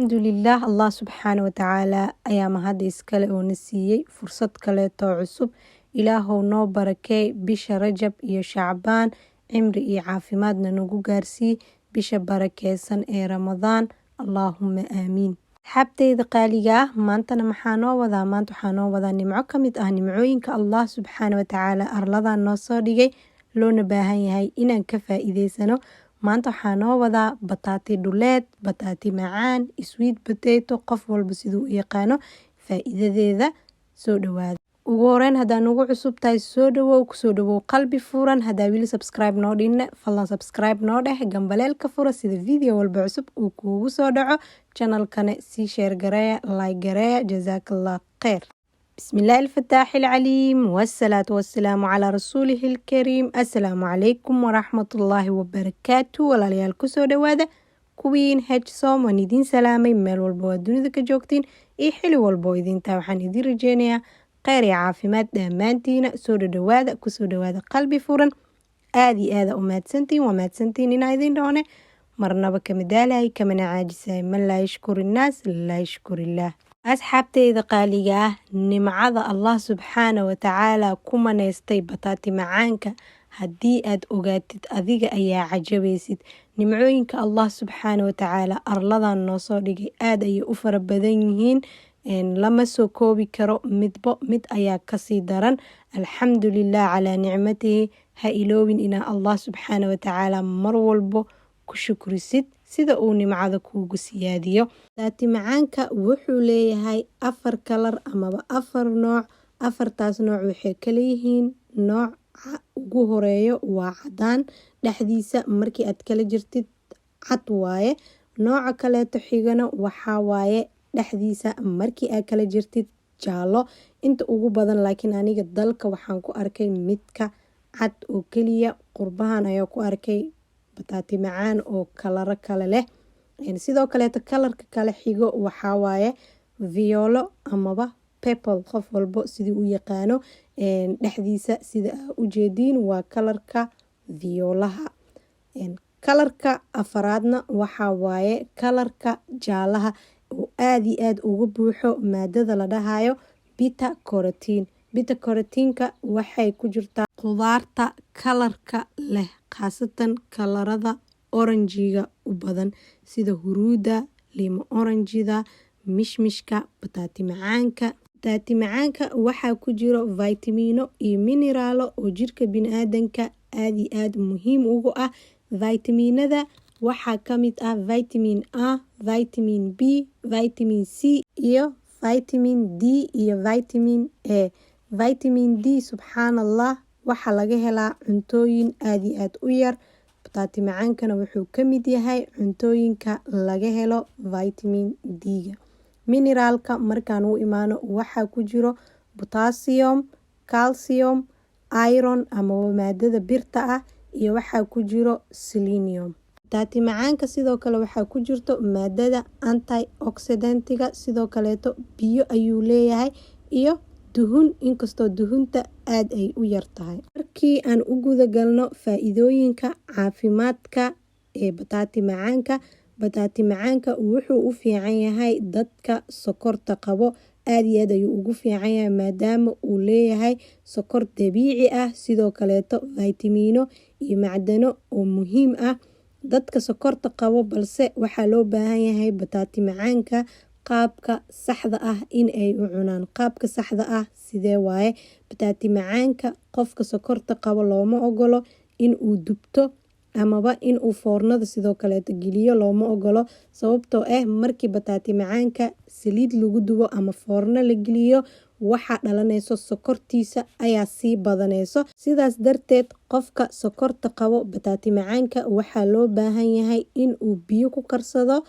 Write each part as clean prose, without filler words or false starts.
Alxamdulilah, Allah subxaana watacaala ayaa mahad iskale oo na siiyey fursad kaleeto cusub. Ilaahow noo barakeey bisha Rajab iyo Shacbaan, cimri iyo caafimaadna nagu gaarsii bisha barakeysan ee Ramadaan. Allaahumma aamiin. Xabteyda qaaliga ah, maantana maxaa noo wadaa? Maanta waxaa noo wadaa nimco ka mid ah nimcooyinka Allah subxaana watacaala arladan noo soo dhigay, loona baahan yahay inaan ka faa'iideysano. Maanta waxaa noo wadaa bataati dhuleed, bataati macaan, sweet potato, qof walba siduu u yaqaano. Faa'iidadeeda soo dhawaada. Ugu horeyn hadaa nagu cusub tahay soo dhawow, kusoo dhawow qalbi furan. Hadaa wili subscribe noo dhinne, fadlan subscribe noo dheh, gambaleelka fura sida video walba cusub uu kuugu soo dhaco. Channelkana sii share gareeya, like gareeya. Jazaakallah khair. بسم الله الفتاح العليم والصلاة والسلام على رسوله الكريم. السلام عليكم ورحمة الله وبركاته. walaalyaal kusoo dhawaada kuwiin hsom waan idin salaamay meel walba waa dunida ka joogtiin iyo xili walba oo idintaa waxaan idin rajeynayaa kheyr iyo caafimaad dhammaantiina. soo dhawaada, kusoo dhawaada qalbi furan. aad iyo aada u mahadsantiin, waa mahadsantiin inaa idin dhoone marnaba kama daalahay kamana caajisay. man laa yashkuri innaas laa yashkurillah. asxaabteyda qaaliga ah, nimcada Allah subxaana watacaala ku maneystay bataati macaanka haddii aad ogaatid adiga ayaa cajabaysid. nimcooyinka Allah subxaana watacaala arladan noo soo dhigay aad ayay u fara badan yihiin, lama soo koobi karo. midbo mid ayaa kasii daran. alxamdulilah calaa nicmatihi. ha iloobin inaa Allah subxaana watacaala mar walbo ku shukrisid sida uu nimcada kuugu siyaadiyo. bataati macaanka wuxuu leeyahay 4 kalar amaba 4 nooc. 4taas nooc waxay kala yihiin: nooca ugu horeeyo waa cadaan, dhexdiisa markii aad kala jirtid cad waaye. nooca kaleeto xigana waxaa waaye dhexdiisa markii aad kala jirtid jaallo. inta ugu badan laakiin aniga dalka waxaan ku arkay midka cad oo keliya. qurbahan ayaa ku arkay bataati macaan oo kalaro kale leh. sidoo kaleeto kalarka kale xigo waxaa waaye violo amaba purple, qof walbo sidii u yaqaano. dhexdiisa sida u jeediin waa kalarka violaha. kalarka afaraadna waxaa waaye kalarka jaalaha oo aad iyo aad uga buuxo maadada la dhahayo beta carotene. beta caroteneka waxay ku jirtaa qudaarta kalarka leh, khaasatan kalarada oranjiga u badan sida huruuda, limo oranjida, mishmishka, bataati macaanka. bataati macaanka waxaa ku jiro vitamino iyo mineraalo oo jirka biniaadanka aad iyo aad muhiim ugu ah. vitaminada waxaa ka mid ah vitamin A, vitamin B, vitamin C iyo vitamin D iyo vitamin A. vitamin D subxaanallah waxaa laga helaa cuntooyin aad iyo aad u yar. bataati macaankana wuxuu ka mid yahay cuntooyinka laga helo vitamin D-ga. mineraalka markaan u imaano waxaa ku jiro potassium, calcium, iron ama maadada birta ah, iyo waxaa ku jiro selenium. bataati macaanka sidoo kale waxaa ku jirto maadada antioxidant-ga. sidoo kaleeto biyo ayuu leeyahay iyo duhun, inkastoo duhunta aad ay u yar tahay. markii aan u guda galno faa'iidooyinka caafimaadka ee bataati macaanka. bataati macaanka wuxuu u fiican yahay dadka sokorta qabo. aad iyo aad ayuu ugu fiican yahay maadaama uu leeyahay sokor dabiici ah. sidoo kaleeto vitamino iyo macdano oo muhiim ah dadka sokorta qabo, balse waxaa loo baahan yahay bataati macaanka qaabka saxda ah in ay u cunaan. qaabka saxda ah sidee waaye? bataati macaanka qofka sokorta qabo looma ogolo in uu dubto amaba in uu foornada sidoo kaleeto geliyo, looma ogolo. sababtoo ah markii bataati macaanka saliid lagu dubo ama foorno la geliyo waxaa dhalanayso sokortiisa ayaa sii badanayso. sidaas darteed qofka sokorta qabo bataati macaanka waxaa loo baahan yahay in uu biyo ku karsado.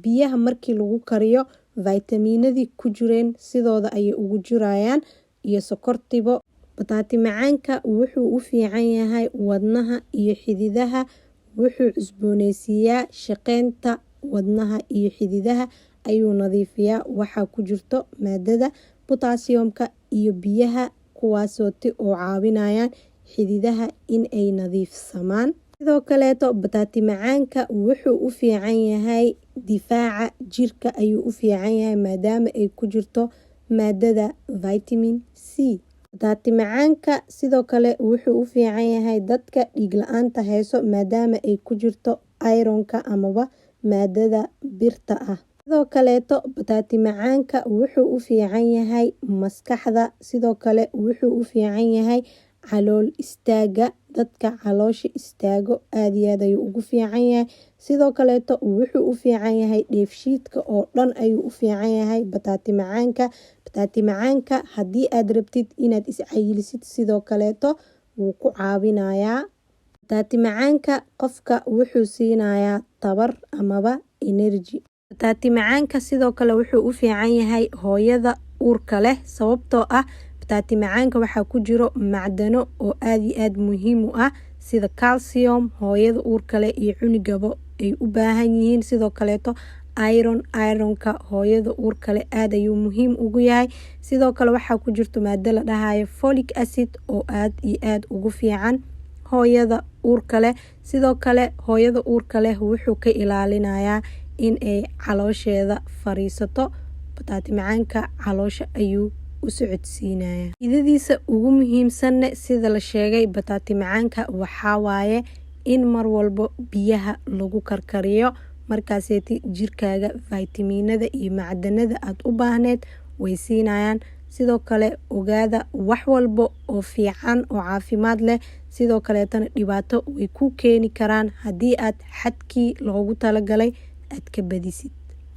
biyaha markii lagu kariyo vitaminadii ku jireen sidooda ayay ugu jirayaan iyo sokortibo. bataati macaanka wuxuu u fiican yahay wadnaha iyo xididaha. wuxuu cusbooneysiiyaa shaqeynta wadnaha iyo xididaha ayuu nadiifiyaa. waxaa ku jirto maadada potassiumka iyo biyaha kuwaasooti oo caawinayaan xididaha in ay nadiifsamaan. sidoo kaleeto bataati macaanka wuxuu u fiican yahay difaaca jirka ayuu u fiican yahay maadaama ay ku jirto maadada vitamin C. bataati macaanka sidoo kale wuxuu u fiican yahay dadka dhiig la-aanta hayso maadaama ay ku jirto ironka amaba maadada birta ah. sidoo kaleeto bataati macaanka wuxuu u fiican yahay maskaxda, sidoo kale wuxuu u fiican yahay calool istaaga, dadka caloosha istaago aad iyo aad ayuu ugu fiican yahay. sidoo kaleeto wuxuu u fiican yahay dheefshiidka oo dhan ayuu u fiican yahay bataati macaanka. bataati macaanka haddii aad rabtid inaad iscayilisid sidoo kaleeto wuu ku caawinayaa. bataati macaanka qofka wuxuu siinayaa tabar amaba energy. bataati macaanka sidoo kale wuxuu u fiican yahay hooyada uurka leh, sababtoo ah bataati macaanka waxaa ku jiro macdano oo aad iyo aad muhiim u ah sida calcium, hooyada uurka leh iyo cunugaba ay u baahan yihiin. sidoo kaleeto ironka hooyada uurka leh aad ayuu muhiim ugu yahay. sidoo kale waxaa ku jirto maado la dhahayo folic acid oo aad iyo aad ugu fiican hooyada uurka leh. sidoo kale hooyada uurka leh wuxuu ka ilaalinayaa in ay caloosheeda fariisato. bataati macaanka caloosha ayuu u socodsiinaya. faa'iidadiisa ugu muhiimsanne sida la sheegay bataati macaanka waxaa waaye in mar walbo biyaha lagu karkariyo, markaaseeti jirkaaga faytamiinada iyo macdanada aad u baahneed way siinayaan. sidoo kale ogaada wax walbo oo fiican oo caafimaad leh sidoo kaleetana dhibaato way ku keeni karaan haddii aad xadkii loogu talagalay aad ka badisid.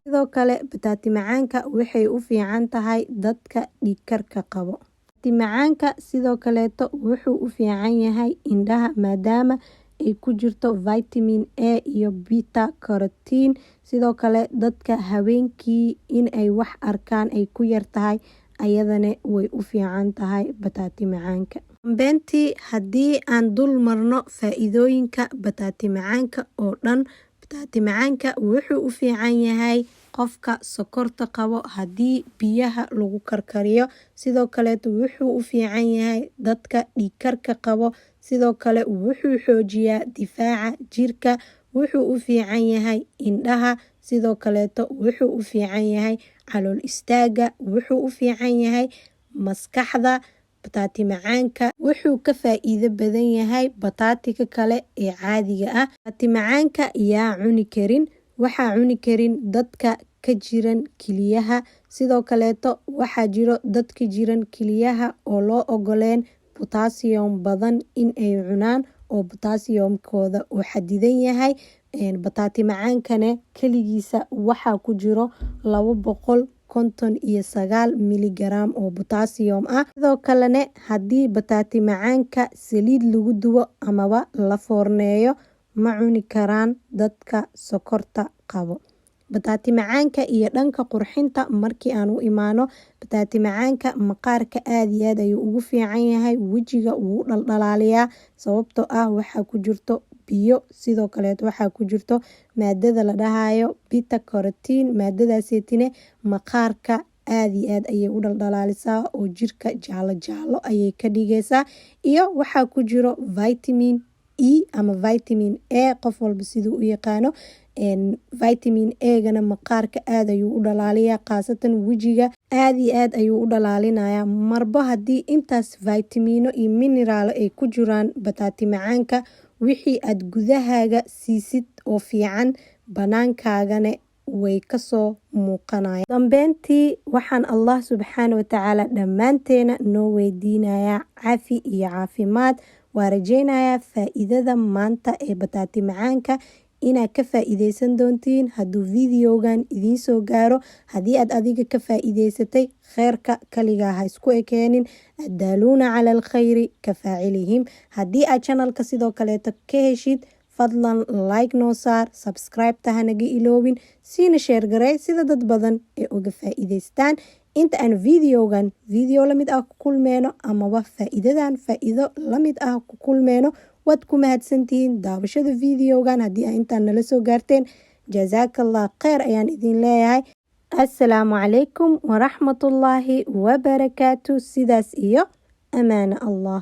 sidoo kale bataati macaanka waxay u fiican tahay dadka dhiig karka qabo. bataati macaanka sidoo kaleeto wuxuu u fiican yahay indhaha maadaama ay ku jirto vitamin A iyo beta carotene. sidoo kale dadka habeenkii in ay wax arkaan ay ku yar tahay ayadana way u fiican tahay bataati macaanka. dambeyntii haddii aan dul marno faa'iidooyinka bataati macaanka oo dhan, bataati macaanka wuxuu u fiican yahay qofka sokorta qabo haddii biyaha lagu karkariyo. sidoo kaleeto wuxuu u fiican yahay dadka dhiig karka qabo. sidoo kale wuxuu xoojiyaa difaaca jirka. wuxuu u fiican yahay indhaha. sidoo kaleeto wuxuu u fiican yahay calool istaaga. wuxuu u fiican yahay maskaxda. bataati macaanka wuxuu ka faa'iido badan yahay bataatiga kale ee caadiga ah. bataati macaanka yaa cuni karin? waxaa cuni karin dadka ka jiran kiliyaha. sidoo kaleeto waxaa jiro dadka jiran kiliyaha oo loo ogoleen potassium badan in ay cunaan oo potassiumkooda uu xadidan yahay. bataati macaankana keligiisa waxaa ku jiro 259 miligram oo potassium ah. sidoo kalena haddii bataati macaanka saliid lagu dubo amaba la foorneeyo ma cuni karaan dadka sokorta qabo. bataati macaanka iyo dhanka qurxinta markii aan u imaano, bataati macaanka maqaarka aad iyo aad ayuu ugu fiican yahay. wejiga wuu dhaldhalaaliyaa sababtoo ah waxaa ku jirto biyo. sidoo kaleeto waxaa ku jirto maadada la dhahayo beta carotene. maadadaaseetine maqaarka aad iyo aad ayay u dhaldhalaalisaa oo jirka jaalo ayay ka dhigaysaa. iyo waxaa ku jiro vitamin E ama vitamin A, qof walba siduu u yaqaano. vitamin A-gana maqaarka aad ayuu u dhalaaliyaa, khaasatan wejiga aad iyo aad ayuu u dhalaalinayaa. marba haddii intaas vitamino iyo mineraalo ay ku jiraan bataati macaanka, wixii aad gudahaaga siisid oo fiican banaankaagana way kasoo muuqanaya. dambeyntii waxaan Allah subxaana watacaala dhammaanteena noo weydiinayaa caafi iyo caafimaad. waa rajeynayaa faa'iidada maanta ee bataati macaanka inaad ka faa'iideysan doontiin hadduu videogan idiin soo gaaro. haddii aad adiga ka faa'iideysatay kheyrka kaligaa ha isku ekeenin. addaaluuna cala alkhayri ka faacilihim. haddii aad channelka sidoo kaleeto ka heshid fadlan like noo saar, subscribe-ta hanaga iloobin, siina sheer garee sida dad badan ee uga faa'iideystaan. inta aan videogan video lamid ah ku kulmeyno amaba faa'iidadan faa'iido lamid ah ku kulmeyno, waad ku mahadsantihiin daawashada videogan. haddii aa intaan nala soo gaarteen jazaakallah kheyr ayaan idin leeyahay. assalaamu calaykum waraxmatullaahi wabarakaatu. sidaas iyo amaana allah.